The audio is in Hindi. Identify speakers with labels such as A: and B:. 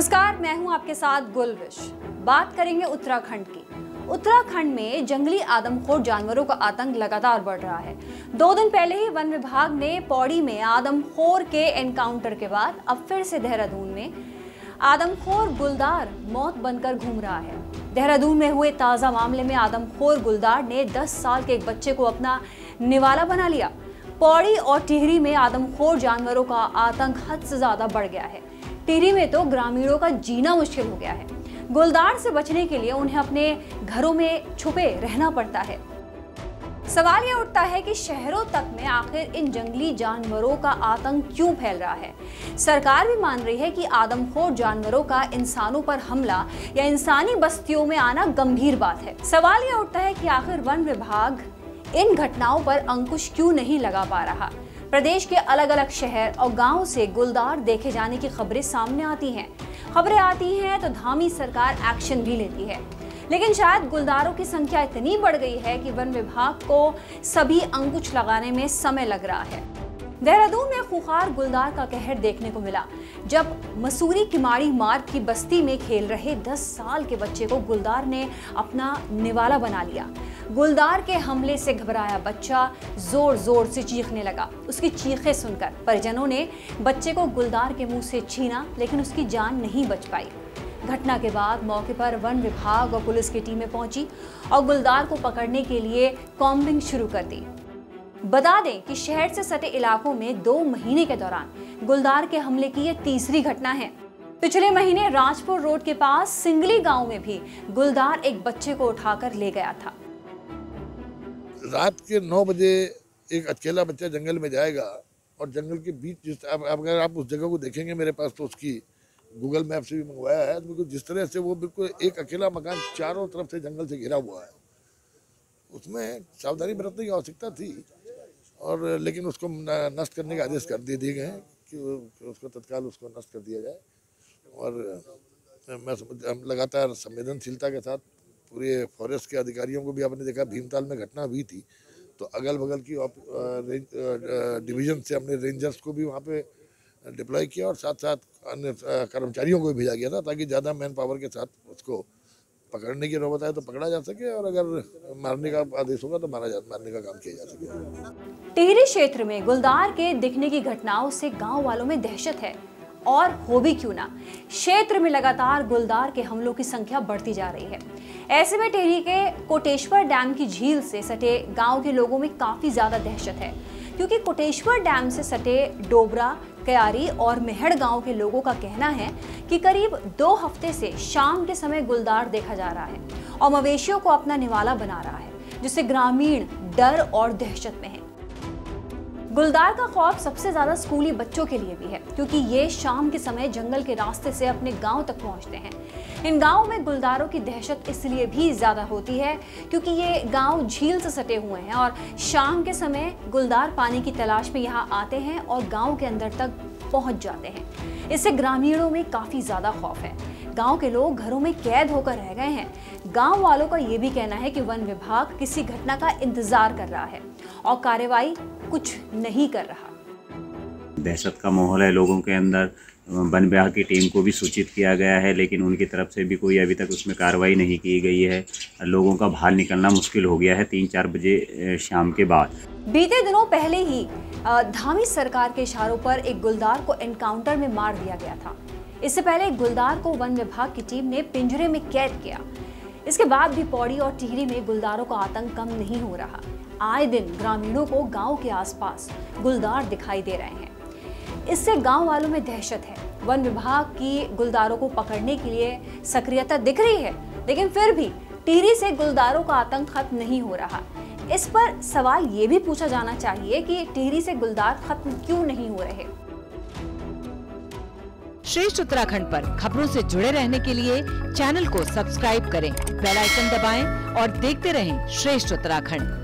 A: नमस्कार, मैं हूं आपके साथ गुलरिश। बात करेंगे उत्तराखंड की। उत्तराखंड में जंगली आदमखोर जानवरों का आतंक लगातार बढ़ रहा है। 2 दिन पहले ही वन विभाग ने पौड़ी में आदमखोर के एनकाउंटर के बाद अब फिर से देहरादून में आदमखोर गुलदार मौत बनकर घूम रहा है। देहरादून में हुए ताज़ा मामले में आदमखोर गुलदार ने 10 साल के एक बच्चे को अपना निवाला बना लिया। पौड़ी और टिहरी में आदमखोर जानवरों का आतंक हद से ज्यादा बढ़ गया है। टिहरी में तो ग्रामीणों का जीना मुश्किल हो गया है। गुलदार से बचने के लिए उन्हें अपने घरों में छुपे रहना पड़ता है। सवाल यह उठता है कि शहरों तक में आखिर इन जंगली जानवरों का आतंक क्यों फैल रहा है। सरकार भी मान रही है कि आदमखोर जानवरों का इंसानों पर हमला या इंसानी बस्तियों में आना गंभीर बात है। सवाल यह उठता है कि आखिर वन विभाग इन घटनाओं पर अंकुश क्यों नहीं लगा पा रहा। प्रदेश के अलग अलग शहर और गांव से गुलदार देखे जाने की खबरें सामने आती हैं। खबरें आती हैं तो धामी सरकार एक्शन भी लेती है, लेकिन शायद गुलदारों की संख्या इतनी बढ़ गई है कि वन विभाग को सभी अंकुश लगाने में समय लग रहा है। देहरादून में खूंखार गुलदार का कहर देखने को मिला जब मसूरी किमाड़ी मार्ग की बस्ती में खेल रहे 10 साल के बच्चे को गुलदार ने अपना निवाला बना लिया। गुलदार के हमले से घबराया बच्चा जोर जोर से चीखने लगा। उसकी चीखें सुनकर परिजनों ने बच्चे को गुलदार के मुंह से छीना, लेकिन उसकी जान नहीं बच पाई। घटना के बाद मौके पर वन विभाग और पुलिस की टीमें पहुंची और गुलदार को पकड़ने के लिए कॉम्बिंग शुरू कर दी। बता दें कि शहर से सटे इलाकों में 2 महीने के दौरान गुलदार के हमले की ये तीसरी घटना है। पिछले महीने राजपुर रोड के पास सिंगली गांव में भी गुलदार एक बच्चे को उठाकर ले गया था।
B: रात के 9 बजे एक अकेला बच्चा जंगल में जाएगा और जंगल के बीच अगर आप उस जगह को देखेंगे, मेरे पास तो उसकी गूगल मैप से भी मंगवाया है, तो बिल्कुल जिस तरह से वो बिल्कुल एक अकेला मकान चारों तरफ से जंगल से घिरा हुआ है, उसमें सावधानी बरतने की आवश्यकता थी। और लेकिन उसको नष्ट करने के आदेश कर दिए गए हैं कि उसको तत्काल उसको नष्ट कर दिया जाए। और हम लगातार संवेदनशीलता के साथ पूरे फॉरेस्ट के अधिकारियों को भी, आपने देखा भीमताल में घटना हुई थी तो अगल बगल की डिवीजन से हमने रेंजर्स को भी वहाँ पे डिप्लॉय किया और साथ साथ अन्य कर्मचारियों को भी भेजा गया था ताकि ज़्यादा मैन पावर के साथ उसको पकड़ने की नौबत आए तो पकड़ा जा सके और अगर मारने का आदेश होगा तो मारने का काम किया जा सके।
A: टिहरी क्षेत्र में गुलदार के दिखने की घटनाओं से गांव वालों में दहशत है, और हो भी क्यों ना। क्षेत्र में लगातार गुलदार के हमलों की संख्या बढ़ती जा रही है। ऐसे में टिहरी के कोटेश्वर डैम की झील से सटे गांव के लोगों में काफी ज्यादा दहशत है, क्योंकि कोटेश्वर डैम से सटे डोबरा, कयारी और मेहड़ गांव के लोगों का कहना है कि करीब 2 हफ्ते से शाम के समय गुलदार देखा जा रहा है और मवेशियों को अपना निवाला बना रहा है, जिससे ग्रामीण डर और दहशत में है। गुलदार का खौफ सबसे ज्यादा स्कूली बच्चों के लिए भी है, क्योंकि ये शाम के समय जंगल के रास्ते से अपने गांव तक पहुंचते हैं। इन गांवों में गुलदारों की दहशत इसलिए भी ज्यादा होती है क्योंकि ये गांव झील से सटे हुए हैं और शाम के समय गुलदार पानी की तलाश में यहाँ आते हैं और गांव के अंदर तक पहुंच जाते हैं। इससे ग्रामीणों में काफी ज्यादा खौफ है। गांव के लोग घरों में कैद होकर रह गए हैं। गांव वालों का ये भी कहना है कि वन विभाग किसी घटना का इंतजार कर रहा है और कार्रवाई कुछ नहीं कर रहा।
C: दहशत का माहौल है लोगों के अंदर। वन विभाग की टीम को भी सूचित किया गया है, लेकिन उनकी तरफ से भी कोई अभी तक उसमें कार्रवाई नहीं की गई है। लोगों का बाहर निकलना मुश्किल हो गया है 3-4 बजे शाम के बाद।
A: बीते दिनों पहले ही धामी सरकार के इशारों पर एक गुलदार को एनकाउंटर में मार दिया गया था। इससे पहले गुलदार को वन विभाग की टीम ने पिंजरे में कैद किया। इसके बाद भी पौड़ी और टिहरी में गुलदारों का आतंक कम नहीं हो रहा। आए दिन ग्रामीणों को गांव के आसपास गुलदार दिखाई दे रहे हैं। इससे गांव वालों में दहशत है। वन विभाग की गुलदारों को पकड़ने के लिए सक्रियता दिख रही है, लेकिन फिर भी टिहरी से गुलदारों का आतंक खत्म नहीं हो रहा। इस पर सवाल ये भी पूछा जाना चाहिए कि टिहरी से गुलदार खत्म क्यों नहीं हो रहे।
D: श्रेष्ठ उत्तराखंड पर खबरों से जुड़े रहने के लिए चैनल को सब्सक्राइब करें, बेल आइकन दबाएं और देखते रहें श्रेष्ठ उत्तराखंड।